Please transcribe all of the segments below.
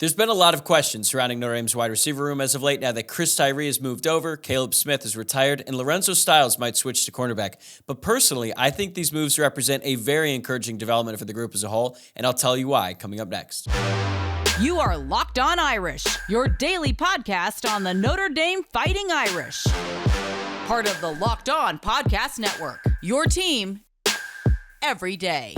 There's been a lot of questions surrounding Notre Dame's wide receiver room as of late now that Chris Tyree has moved over, Kaleb Smith is retired, and Lorenzo Styles might switch to cornerback. But personally, I think these moves represent a very encouraging development for the group as a whole, and I'll tell you why coming up next. You are Locked On Irish, your daily podcast on the Notre Dame Fighting Irish. Part of the Locked On Podcast Network, your team every day.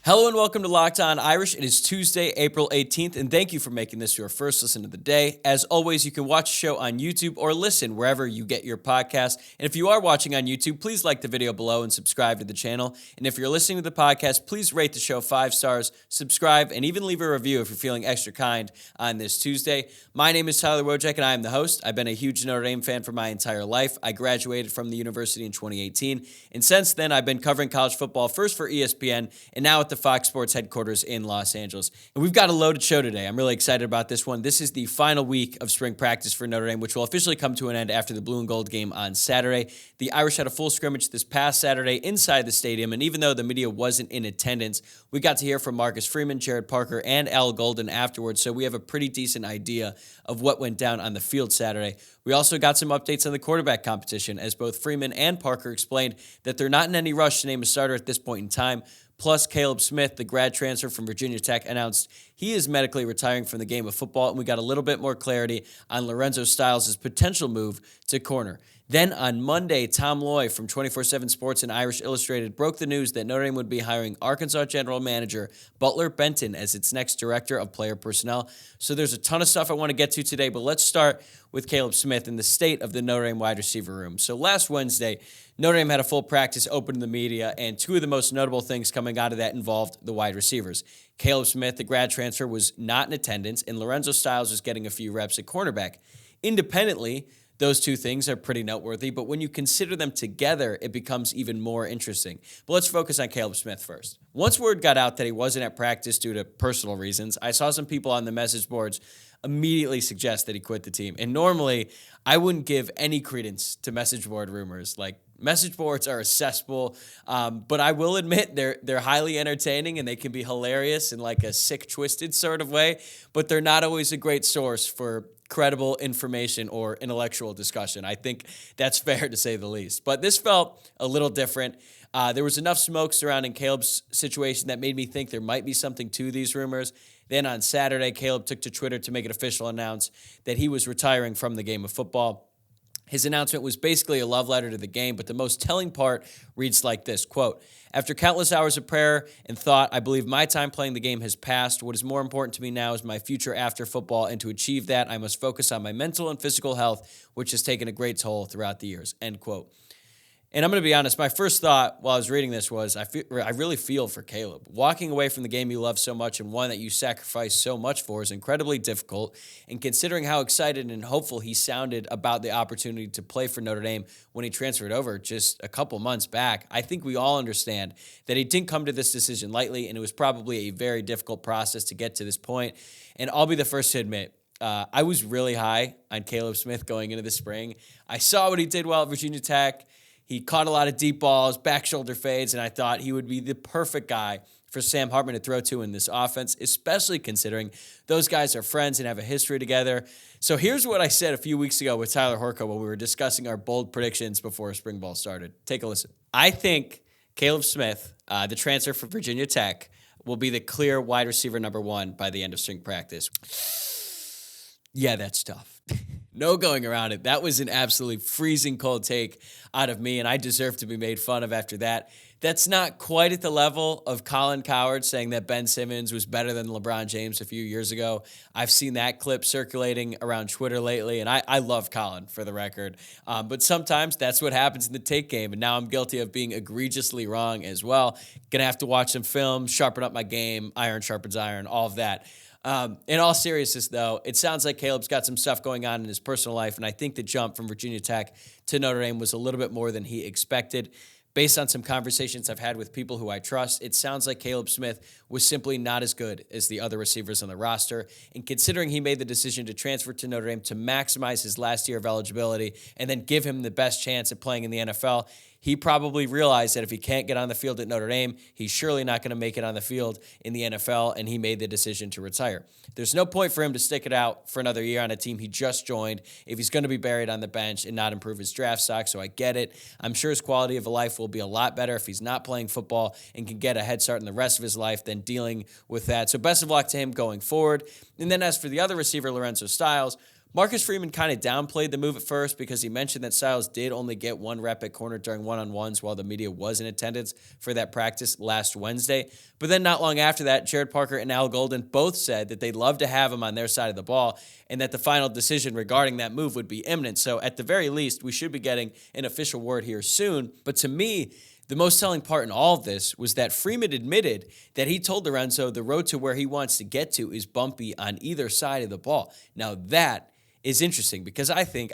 Hello and welcome to Locked On Irish. It is Tuesday, April 18th, and thank you for making this your first listen of the day. As always, you can watch the show on YouTube or listen wherever you get your podcast. And if you are watching on YouTube, please like the video below and subscribe to the channel. And if you're listening to the podcast, please rate the show 5 stars, subscribe, and even leave a review if you're feeling extra kind on this Tuesday. My name is Tyler Wojciak, and I am the host. I've been a huge Notre Dame fan for my entire life. I graduated from the university in 2018, and since then, I've been covering college football, first for ESPN, and now at the Fox Sports headquarters in Los Angeles. And we've got a loaded show today. I'm really excited about this one. This is the final week of spring practice for Notre Dame, which will officially come to an end after the blue and gold game on Saturday. The Irish had a full scrimmage this past Saturday inside the stadium, and even though the media wasn't in attendance, we got to hear from Marcus Freeman, Jared Parker, and Al Golden afterwards, so we have a pretty decent idea of what went down on the field Saturday. We also got some updates on the quarterback competition, as both Freeman and Parker explained that they're not in any rush to name a starter at this point in time. Plus, Kaleb Smith, the grad transfer from Virginia Tech, announced he is medically retiring from the game of football, and we got a little bit more clarity on Lorenzo Styles' potential move to corner. Then on Monday, Tom Loy from 24/7 Sports and Irish Illustrated broke the news that Notre Dame would be hiring Arkansas general manager Butler Benton as its next director of player personnel. So there's a ton of stuff I want to get to today, but let's start with Kaleb Smith and the state of the Notre Dame wide receiver room. So last Wednesday, Notre Dame had a full practice open to the media, and two of the most notable things coming out of that involved the wide receivers. Kaleb Smith, the grad transfer, was not in attendance, and Lorenzo Styles was getting a few reps at cornerback. Independently, those two things are pretty noteworthy, but when you consider them together, it becomes even more interesting. But let's focus on Kaleb Smith first. Once word got out that he wasn't at practice due to personal reasons, I saw some people on the message boards immediately suggest that he quit the team. And normally, I wouldn't give any credence to message board rumors. Like, message boards are a cesspool, but I will admit they're highly entertaining and they can be hilarious in like a sick, twisted sort of way, but they're not always a great source for credible information or intellectual discussion. I think that's fair to say the least. But this felt a little different. There was enough smoke surrounding Kaleb's situation that made me think there might be something to these rumors. Then on Saturday, Kaleb took to Twitter to make it official, announce that he was retiring from the game of football. His announcement was basically a love letter to the game, but the most telling part reads like this, quote, "After countless hours of prayer and thought, I believe my time playing the game has passed. What is more important to me now is my future after football, and to achieve that, I must focus on my mental and physical health, which has taken a great toll throughout the years," end quote. And I'm going to be honest, my first thought while I was reading this was I really feel for Kaleb. Walking away from the game you love so much and one that you sacrifice so much for is incredibly difficult. And considering how excited and hopeful he sounded about the opportunity to play for Notre Dame when he transferred over just a couple months back, I think we all understand that he didn't come to this decision lightly, and it was probably a very difficult process to get to this point. And I'll be the first to admit, I was really high on Kaleb Smith going into the spring. I saw what he did well at Virginia Tech. He caught a lot of deep balls, back shoulder fades, and I thought he would be the perfect guy for Sam Hartman to throw to in this offense, especially considering those guys are friends and have a history together. So here's what I said a few weeks ago with Tyler Horko when we were discussing our bold predictions before spring ball started. Take a listen. I think Kaleb Smith, the transfer from Virginia Tech, will be the clear wide receiver number 1 by the end of spring practice. Yeah, that's tough. No going around it. That was an absolutely freezing cold take out of me, and I deserve to be made fun of after that. That's not quite at the level of Colin Cowherd saying that Ben Simmons was better than LeBron James a few years ago. I've seen that clip circulating around Twitter lately, and I love Colin, for the record. But sometimes that's what happens in the take game, and now I'm guilty of being egregiously wrong as well. Gonna have to watch some film, sharpen up my game, iron sharpens iron, all of that. In all seriousness, though, it sounds like Kaleb's got some stuff going on in his personal life, and I think the jump from Virginia Tech to Notre Dame was a little bit more than he expected. Based on some conversations I've had with people who I trust, it sounds like Kaleb Smith was simply not as good as the other receivers on the roster. And considering he made the decision to transfer to Notre Dame to maximize his last year of eligibility and then give him the best chance at playing in the NFL, he probably realized that if he can't get on the field at Notre Dame, he's surely not going to make it on the field in the NFL, and he made the decision to retire. There's no point for him to stick it out for another year on a team he just joined if he's going to be buried on the bench and not improve his draft stock, so I get it. I'm sure his quality of life will be a lot better if he's not playing football and can get a head start in the rest of his life than dealing with that. So best of luck to him going forward. And then as for the other receiver, Lorenzo Styles, Marcus Freeman kind of downplayed the move at first because he mentioned that Styles did only get one rep at corner during one-on-ones while the media was in attendance for that practice last Wednesday. But then not long after that, Jared Parker and Al Golden both said that they'd love to have him on their side of the ball and that the final decision regarding that move would be imminent. So at the very least, we should be getting an official word here soon. But to me, the most telling part in all of this was that Freeman admitted that he told Lorenzo the road to where he wants to get to is bumpy on either side of the ball. Now that is interesting because I think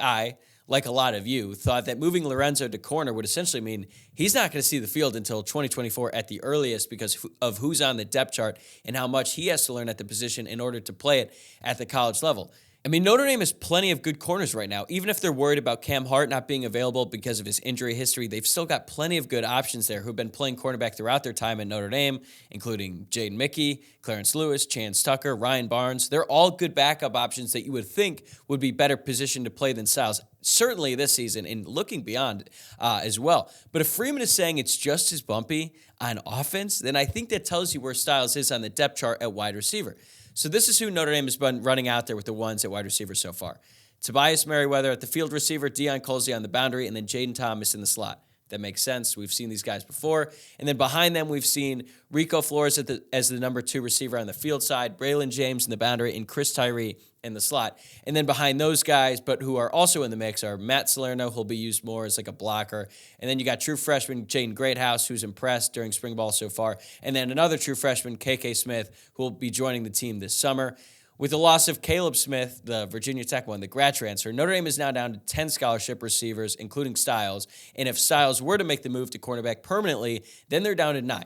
like a lot of you, thought that moving Lorenzo to corner would essentially mean he's not going to see the field until 2024 at the earliest because of who's on the depth chart and how much he has to learn at the position in order to play it at the college level. I mean, Notre Dame has plenty of good corners right now. Even if they're worried about Cam Hart not being available because of his injury history, they've still got plenty of good options there who've been playing cornerback throughout their time at Notre Dame, including Jaden Mickey, Clarence Lewis, Chance Tucker, Ryan Barnes. They're all good backup options that you would think would be better positioned to play than Styles, certainly this season and looking beyond as well. But if Freeman is saying it's just as bumpy on offense, then I think that tells you where Styles is on the depth chart at wide receiver. So this is who Notre Dame has been running out there with the ones at wide receiver so far. Tobias Merriweather at the field receiver, Deion Colzie on the boundary, and then Jaden Thomas in the slot. That makes sense. We've seen these guys before. And then behind them, we've seen Rico Flores as the number 2 receiver on the field side, Braylon James in the boundary, and Chris Tyree in the slot. And then behind those guys, but who are also in the mix, are Matt Salerno, who'll be used more as like a blocker. And then you got true freshman Jaden Greathouse, who's impressed during spring ball so far. And then another true freshman, KK Smith, who will be joining the team this summer. With the loss of Kaleb Smith, the Virginia Tech one, the grad transfer, Notre Dame is now down to 10 scholarship receivers, including Styles. And if Styles were to make the move to cornerback permanently, then they're down to 9.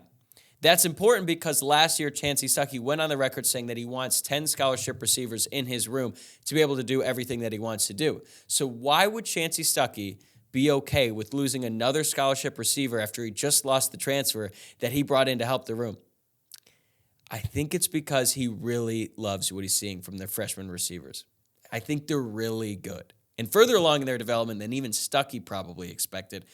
That's important because last year, Chancey Stuckey went on the record saying that he wants 10 scholarship receivers in his room to be able to do everything that he wants to do. So why would Chancey Stuckey be okay with losing another scholarship receiver after he just lost the transfer that he brought in to help the room? I think it's because he really loves what he's seeing from their freshman receivers. I think they're really good and further along in their development than even Stuckey probably expected.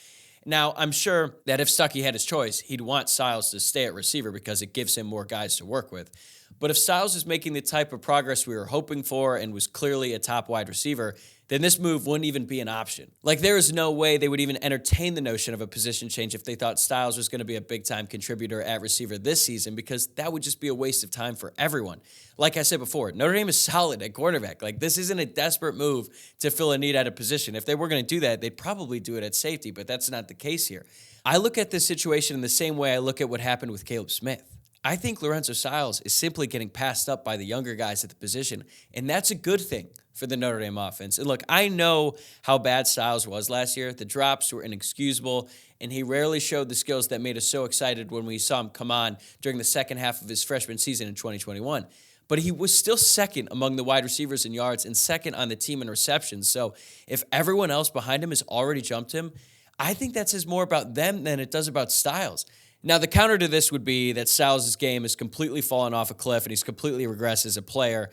Now, I'm sure that if Stuckey had his choice, he'd want Styles to stay at receiver because it gives him more guys to work with. But if Styles is making the type of progress we were hoping for and was clearly a top wide receiver, then this move wouldn't even be an option. Like, there is no way they would even entertain the notion of a position change if they thought Styles was going to be a big-time contributor at receiver this season, because that would just be a waste of time for everyone. Like I said before, Notre Dame is solid at quarterback. Like, this isn't a desperate move to fill a need at a position. If they were going to do that, they'd probably do it at safety, but that's not the case here. I look at this situation in the same way I look at what happened with Kaleb Smith. I think Lorenzo Styles is simply getting passed up by the younger guys at the position, and that's a good thing for the Notre Dame offense. And look, I know how bad Styles was last year. The drops were inexcusable, and he rarely showed the skills that made us so excited when we saw him come on during the second half of his freshman season in 2021. But he was still second among the wide receivers in yards and second on the team in receptions. So if everyone else behind him has already jumped him, I think that says more about them than it does about Styles. Now, the counter to this would be that Styles' game has completely fallen off a cliff and he's completely regressed as a player.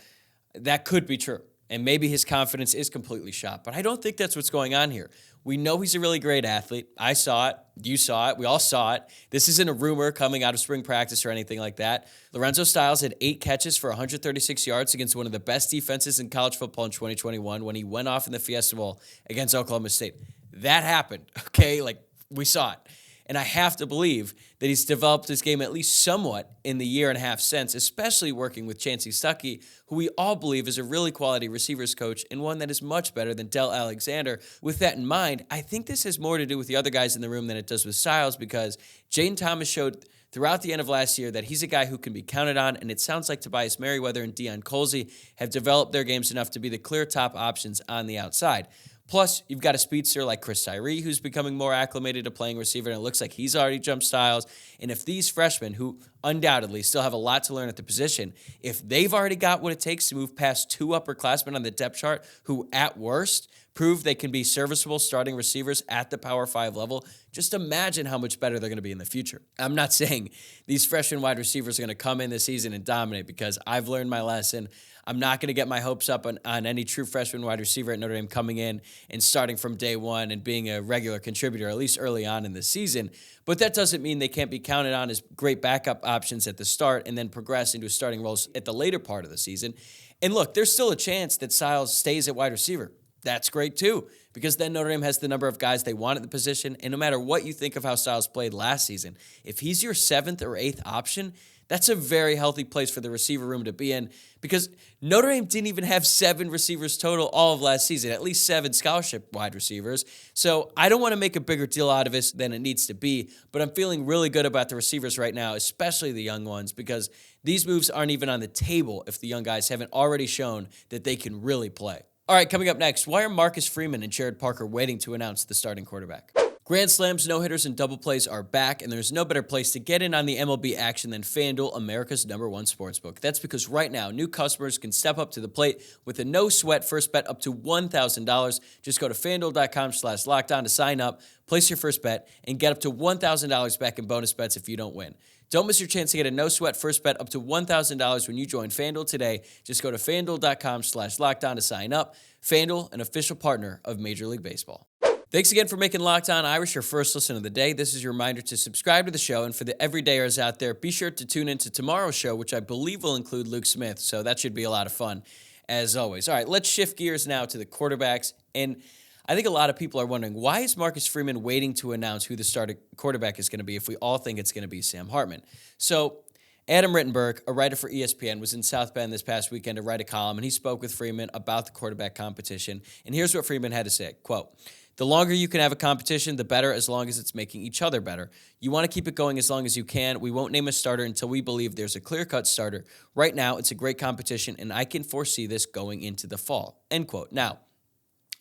That could be true, and maybe his confidence is completely shot, but I don't think that's what's going on here. We know he's a really great athlete. I saw it. You saw it. We all saw it. This isn't a rumor coming out of spring practice or anything like that. Lorenzo Styles had 8 catches for 136 yards against one of the best defenses in college football in 2021 when he went off in the Fiesta Bowl against Oklahoma State. That happened, okay? Like, we saw it. And I have to believe that he's developed his game at least somewhat in the year and a half since, especially working with Chancey Stuckey, who we all believe is a really quality receivers coach and one that is much better than Del Alexander. With that in mind, I think this has more to do with the other guys in the room than it does with Styles, because Jaden Thomas showed throughout the end of last year that he's a guy who can be counted on, and it sounds like Tobias Merriweather and Deion Colzie have developed their games enough to be the clear top options on the outside. Plus, you've got a speedster like Chris Tyree, who's becoming more acclimated to playing receiver, and it looks like he's already jumped Styles. And if these freshmen, who undoubtedly still have a lot to learn at the position, if they've already got what it takes to move past 2 upperclassmen on the depth chart, who at worst prove they can be serviceable starting receivers at the Power 5 level, just imagine how much better they're going to be in the future. I'm not saying these freshman wide receivers are going to come in this season and dominate, because I've learned my lesson. I'm not going to get my hopes up on any true freshman wide receiver at Notre Dame coming in and starting from day one and being a regular contributor, at least early on in the season. But that doesn't mean they can't be counted on as great backup options at the start and then progress into starting roles at the later part of the season. And look, there's still a chance that Styles stays at wide receiver. That's great too, because then Notre Dame has the number of guys they want at the position. And no matter what you think of how Styles played last season, if he's your 7th or 8th option, that's a very healthy place for the receiver room to be in, because Notre Dame didn't even have 7 receivers total all of last season, at least 7 scholarship wide receivers. So I don't want to make a bigger deal out of this than it needs to be, but I'm feeling really good about the receivers right now, especially the young ones, because these moves aren't even on the table if the young guys haven't already shown that they can really play. All right, coming up next, why are Marcus Freeman and Jared Parker waiting to announce the starting quarterback? Grand slams, no-hitters, and double plays are back, and there's no better place to get in on the MLB action than FanDuel, America's #1 sportsbook. That's because right now, new customers can step up to the plate with a no-sweat first bet up to $1,000. Just go to FanDuel.com/lockedon to sign up, place your first bet, and get up to $1,000 back in bonus bets if you don't win. Don't miss your chance to get a no-sweat first bet up to $1,000 when you join FanDuel today. Just go to FanDuel.com/lockedon to sign up. FanDuel, an official partner of Major League Baseball. Thanks again for making Locked On Irish your first listen of the day. This is your reminder to subscribe to the show, and for the everydayers out there, be sure to tune into tomorrow's show, which I believe will include Luke Smith, so that should be a lot of fun, as always. All right, let's shift gears now to the quarterbacks, and I think a lot of people are wondering, why is Marcus Freeman waiting to announce who the starting quarterback is going to be if we all think it's going to be Sam Hartman? So Adam Rittenberg, a writer for ESPN, was in South Bend this past weekend to write a column, and he spoke with Freeman about the quarterback competition, and here's what Freeman had to say, quote, "The longer you can have a competition, the better, as long as it's making each other better. You want to keep it going as long as you can. We won't name a starter until we believe there's a clear-cut starter. Right now, it's a great competition, and I can foresee this going into the fall." End quote. Now,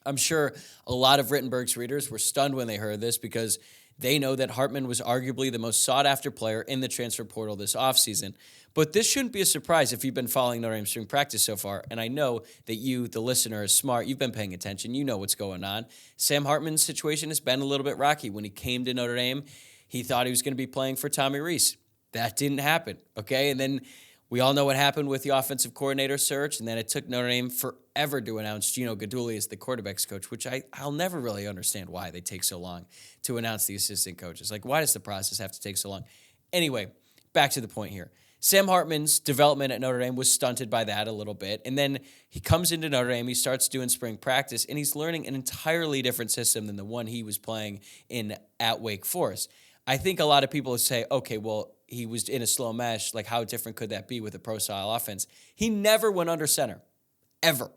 I'm sure a lot of Rittenberg's readers were stunned when they heard this, because they know that Hartman was arguably the most sought-after player in the transfer portal this offseason. But this shouldn't be a surprise if you've been following Notre Dame spring practice so far, and I know that you, the listener, is smart. You've been paying attention. You know what's going on. Sam Hartman's situation has been a little bit rocky. When he came to Notre Dame, he thought he was going to be playing for Tommy Rees. That didn't happen, okay? And then we all know what happened with the offensive coordinator search, and then it took Notre Dame forever to announce Gino Guidugli as the quarterback's coach, which I'll never really understand why they take so long to announce the assistant coaches. Like, why does the process have to take so long? Anyway, back to the point here. Sam Hartman's development at Notre Dame was stunted by that a little bit, and then he comes into Notre Dame, he starts doing spring practice, and he's learning an entirely different system than the one he was playing in at Wake Forest. I think a lot of people would say, okay, well, he was in a slow mesh. Like, how different could that be with a pro-style offense? He never went under center, ever.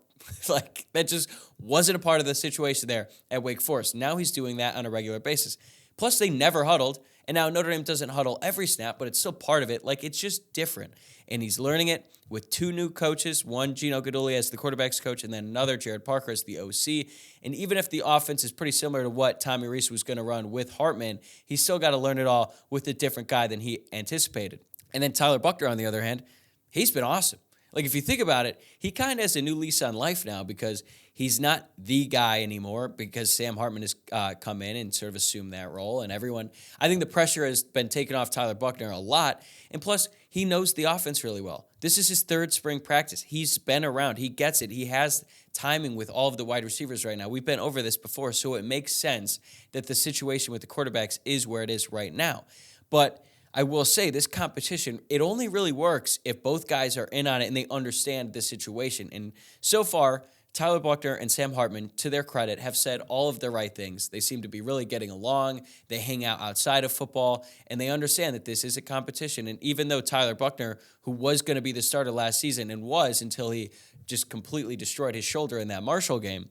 Like, that just wasn't a part of the situation there at Wake Forest. Now he's doing that on a regular basis. Plus, they never huddled, and now Notre Dame doesn't huddle every snap, but it's still part of it. Like, it's just different. And he's learning it with 2 new coaches, one Gino Guidugli as the quarterback's coach, and then another Jared Parker as the OC. And even if the offense is pretty similar to what Tommy Rees was going to run with Hartman, he's still got to learn it all with a different guy than he anticipated. And then Tyler Buchner, on the other hand, he's been awesome. Like, if you think about it, he kind of has a new lease on life now, because he's not the guy anymore, because Sam Hartman has come in and sort of assumed that role. And everyone, I think the pressure has been taken off Tyler Buchner a lot. And plus, he knows the offense really well. This is his 3rd spring practice. He's been around. He gets it. He has timing with all of the wide receivers right now. We've been over this before, so it makes sense that the situation with the quarterbacks is where it is right now. But I will say, this competition, it only really works if both guys are in on it and they understand the situation. And so far, Tyler Buchner and Sam Hartman, to their credit, have said all of the right things. They seem to be really getting along. They hang out outside of football, and they understand that this is a competition. And even though Tyler Buchner, who was going to be the starter last season and was until he just completely destroyed his shoulder in that Marshall game,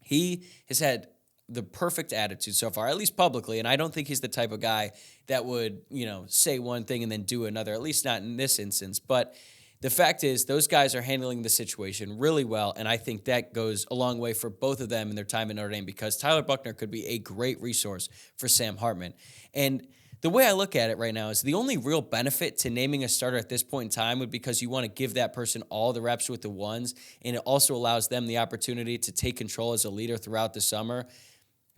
he has had the perfect attitude so far, at least publicly, and I don't think he's the type of guy that would, say one thing and then do another, at least not in this instance. But the fact is, those guys are handling the situation really well, and I think that goes a long way for both of them in their time in Notre Dame, because Tyler Buchner could be a great resource for Sam Hartman. And the way I look at it right now is the only real benefit to naming a starter at this point in time would be because you want to give that person all the reps with the ones, and it also allows them the opportunity to take control as a leader throughout the summer.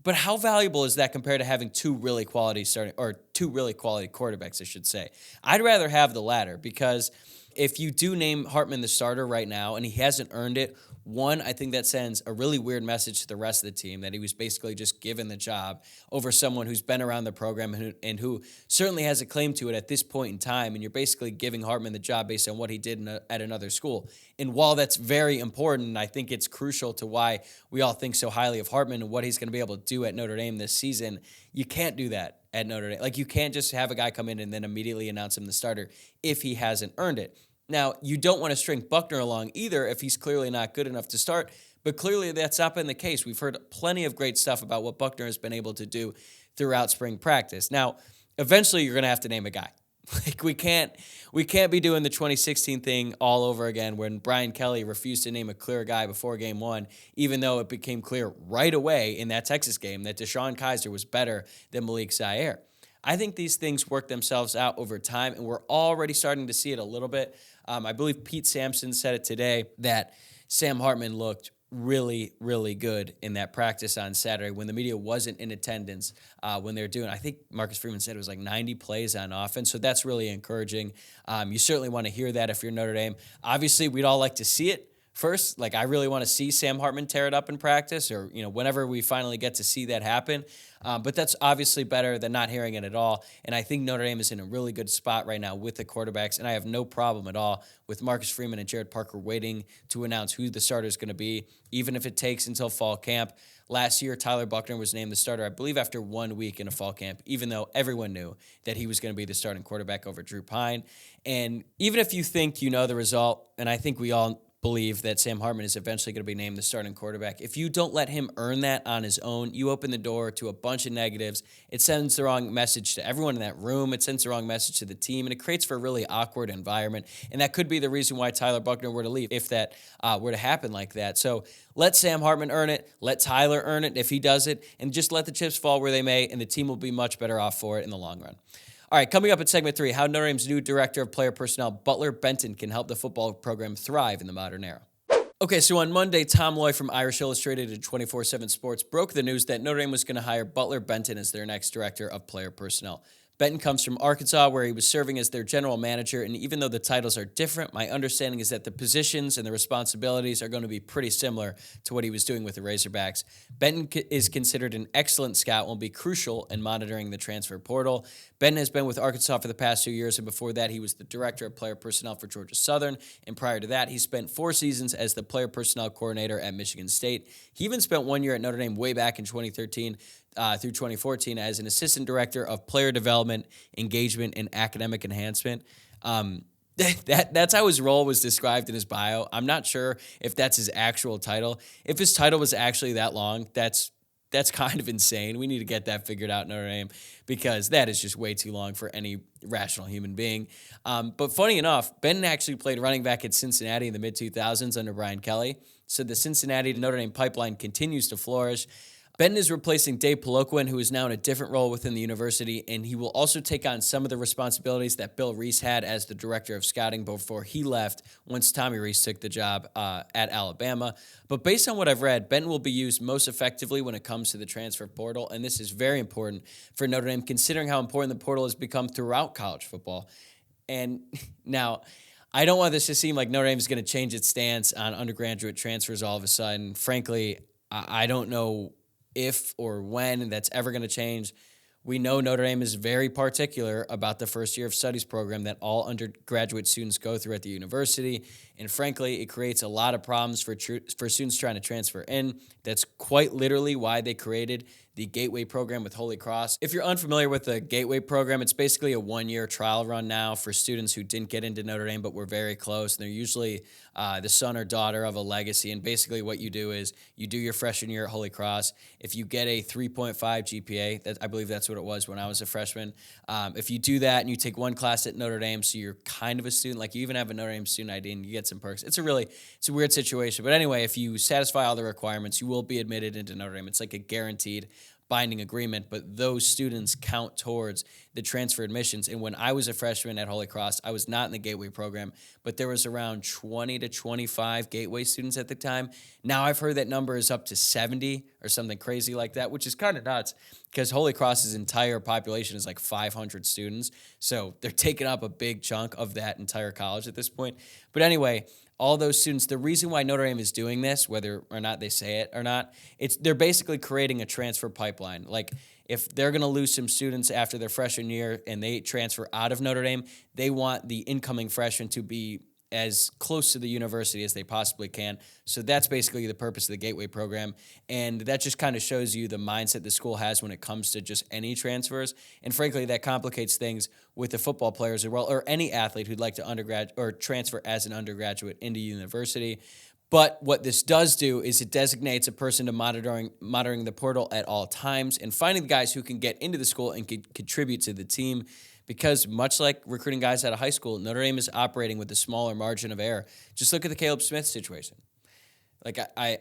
But how valuable is that compared to having two really quality quarterbacks, I should say? I'd rather have the latter, because if you do name Hartman the starter right now and he hasn't earned it, one, I think that sends a really weird message to the rest of the team that he was basically just given the job over someone who's been around the program and who certainly has a claim to it at this point in time, and you're basically giving Hartman the job based on what he did at another school. And while that's very important, and I think it's crucial to why we all think so highly of Hartman and what he's going to be able to do at Notre Dame this season, you can't do that at Notre Dame. Like, you can't just have a guy come in and then immediately announce him the starter if he hasn't earned it. Now, you don't want to string Buckner along either if he's clearly not good enough to start, but clearly that's not been the case. We've heard plenty of great stuff about what Buckner has been able to do throughout spring practice. Now, eventually you're going to have to name a guy. Like, we can't be doing the 2016 thing all over again when Brian Kelly refused to name a clear guy before game one, even though it became clear right away in that Texas game that Deshaun Kaiser was better than Malik Zaire. I think these things work themselves out over time, and we're already starting to see it a little bit. I believe Pete Sampson said it today that Sam Hartman looked really, really good in that practice on Saturday when the media wasn't in attendance when they were doing, I think Marcus Freeman said it was like 90 plays on offense, so that's really encouraging. You certainly want to hear that if you're Notre Dame. Obviously, we'd all like to see it first. Like, I really want to see Sam Hartman tear it up in practice, or whenever we finally get to see that happen. But that's obviously better than not hearing it at all. And I think Notre Dame is in a really good spot right now with the quarterbacks, and I have no problem at all with Marcus Freeman and Jared Parker waiting to announce who the starter is going to be, even if it takes until fall camp. Last year, Tyler Buchner was named the starter, I believe, after 1 week in a fall camp, even though everyone knew that he was going to be the starting quarterback over Drew Pine. And even if you think you know the result, and I think we all believe that Sam Hartman is eventually going to be named the starting quarterback, if you don't let him earn that on his own, you open the door to a bunch of negatives. It sends the wrong message to everyone in that room. It sends the wrong message to the team, and it creates for a really awkward environment. And that could be the reason why Tyler Buchner were to leave, if that were to happen like that. So let Sam Hartman earn it. Let Tyler earn it if he does it, and just let the chips fall where they may, and the team will be much better off for it in the long run. All right, coming up in segment 3, how Notre Dame's new director of player personnel, Butler Benton, can help the football program thrive in the modern era. Okay, so on Monday, Tom Loy from Irish Illustrated and 24/7 Sports broke the news that Notre Dame was going to hire Butler Benton as their next director of player personnel. Benton comes from Arkansas, where he was serving as their general manager, and even though the titles are different, my understanding is that the positions and the responsibilities are going to be pretty similar to what he was doing with the Razorbacks. Benton is considered an excellent scout and will be crucial in monitoring the transfer portal. Benton has been with Arkansas for the past 2 years, and before that, he was the director of player personnel for Georgia Southern, and prior to that, he spent 4 seasons as the player personnel coordinator at Michigan State. He even spent 1 year at Notre Dame way back in 2013 through 2014 as an assistant director of player development, engagement, and academic enhancement. That's how his role was described in his bio. I'm not sure if that's his actual title. If his title was actually that long, that's kind of insane. We need to get that figured out in Notre Dame, because that is just way too long for any rational human being. But funny enough, Benton actually played running back at Cincinnati in the mid-2000s under Brian Kelly. So the Cincinnati to Notre Dame pipeline continues to flourish. Benton is replacing Dave Poloquin, who is now in a different role within the university, and he will also take on some of the responsibilities that Bill Reese had as the director of scouting before he left once Tommy Reese took the job at Alabama. But based on what I've read, Benton will be used most effectively when it comes to the transfer portal, and this is very important for Notre Dame, considering how important the portal has become throughout college football. And now, I don't want this to seem like Notre Dame is going to change its stance on undergraduate transfers all of a sudden. Frankly, I don't know if or when that's ever going to change. We know Notre Dame is very particular about the first year of studies program that all undergraduate students go through at the university, and frankly, it creates a lot of problems for students trying to transfer in. That's quite literally why they created the Gateway program with Holy Cross. If you're unfamiliar with the Gateway program, it's basically a 1-year trial run now for students who didn't get into Notre Dame but were very close. And they're usually the son or daughter of a legacy. And basically what you do is you do your freshman year at Holy Cross. If you get a 3.5 GPA, I believe that's what it was when I was a freshman. If you do that and you take one class at Notre Dame, so you're kind of a student, like you even have a Notre Dame student ID and you get some perks. It's a weird situation. But anyway, if you satisfy all the requirements, you will be admitted into Notre Dame. It's like a guaranteed binding agreement, but those students count towards the transfer admissions. And when I was a freshman at Holy Cross, I was not in the Gateway program, but there was around 20 to 25 Gateway students at the time. Now I've heard that number is up to 70 or something crazy like that, which is kind of nuts because Holy Cross's entire population is like 500 students. So they're taking up a big chunk of that entire college at this point. But anyway, all those students, the reason why Notre Dame is doing this, whether or not they say it or not, they're basically creating a transfer pipeline. Like if they're going to lose some students after their freshman year and they transfer out of Notre Dame, they want the incoming freshmen to be as close to the university as they possibly can. So that's basically the purpose of the Gateway program. And that just kind of shows you the mindset the school has when it comes to just any transfers. And frankly, that complicates things with the football players as well, or any athlete who'd like to undergrad or transfer as an undergraduate into university. But what this does do is it designates a person to monitoring the portal at all times and finding the guys who can get into the school and can contribute to the team. Because much like recruiting guys out of high school, Notre Dame is operating with a smaller margin of error. Just look at the Kaleb Smith situation. Like I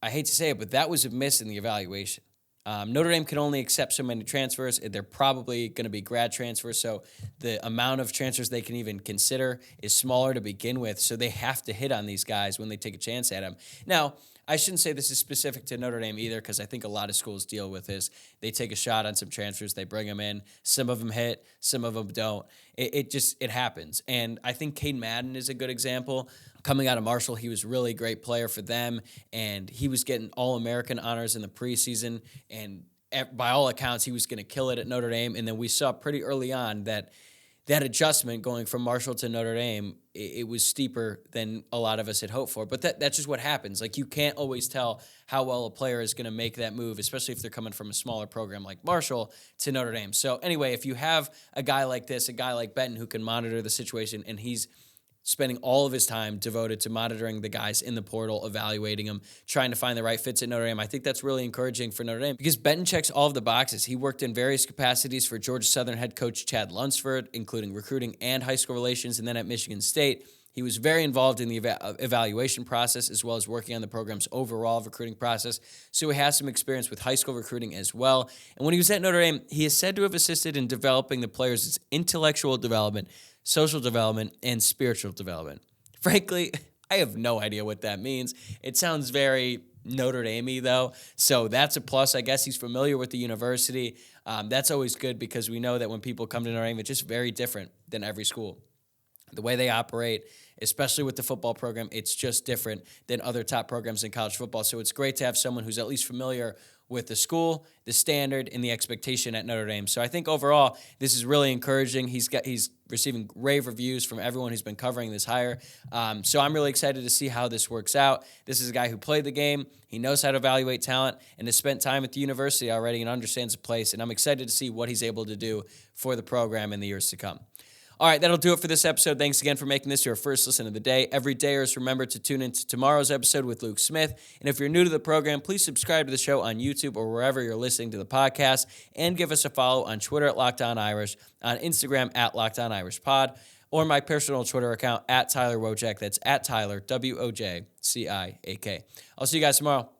hate to say it, but that was a miss in the evaluation. Notre Dame can only accept so many transfers. They're probably going to be grad transfers, so the amount of transfers they can even consider is smaller to begin with. So they have to hit on these guys when they take a chance at them. Now, I shouldn't say this is specific to Notre Dame either, because I think a lot of schools deal with this. They take a shot on some transfers, they bring them in. Some of them hit, some of them don't. It happens. And I think Cade Madden is a good example. Coming out of Marshall, he was really a great player for them, and he was getting All-American honors in the preseason, and by all accounts, he was going to kill it at Notre Dame. And then we saw pretty early on that adjustment going from Marshall to Notre Dame, it was steeper than a lot of us had hoped for. But that's just what happens. Like, you can't always tell how well a player is going to make that move, especially if they're coming from a smaller program like Marshall to Notre Dame. So anyway, if you have a guy like this, a guy like Benton who can monitor the situation, and he's spending all of his time devoted to monitoring the guys in the portal, evaluating them, trying to find the right fits at Notre Dame. I think that's really encouraging for Notre Dame because Benton checks all of the boxes. He worked in various capacities for Georgia Southern head coach Chad Lunsford, including recruiting and high school relations, and then at Michigan State. He was very involved in the evaluation process as well as working on the program's overall recruiting process, so he has some experience with high school recruiting as well. And when he was at Notre Dame, he is said to have assisted in developing the players' intellectual development, social development, and spiritual development. Frankly, I have no idea what that means. It sounds very Notre Dame-y, though, so that's a plus. I guess he's familiar with the university. That's always good because we know that when people come to Notre Dame, it's just very different than every school. The way they operate, especially with the football program, it's just different than other top programs in college football. So it's great to have someone who's at least familiar with the school, the standard, and the expectation at Notre Dame. So I think overall, this is really encouraging. He's receiving rave reviews from everyone who's been covering this hire. So I'm really excited to see how this works out. This is a guy who played the game. He knows how to evaluate talent and has spent time at the university already and understands the place. And I'm excited to see what he's able to do for the program in the years to come. All right, that'll do it for this episode. Thanks again for making this your first listen of the day. Every dayers, remember to tune into tomorrow's episode with Luke Smith. And if you're new to the program, please subscribe to the show on YouTube or wherever you're listening to the podcast, and give us a follow on Twitter at Locked On Irish, on Instagram at Locked On Irish Pod, or my personal Twitter account at Tyler Wojciak. That's at Tyler, Wojciak. I'll see you guys tomorrow.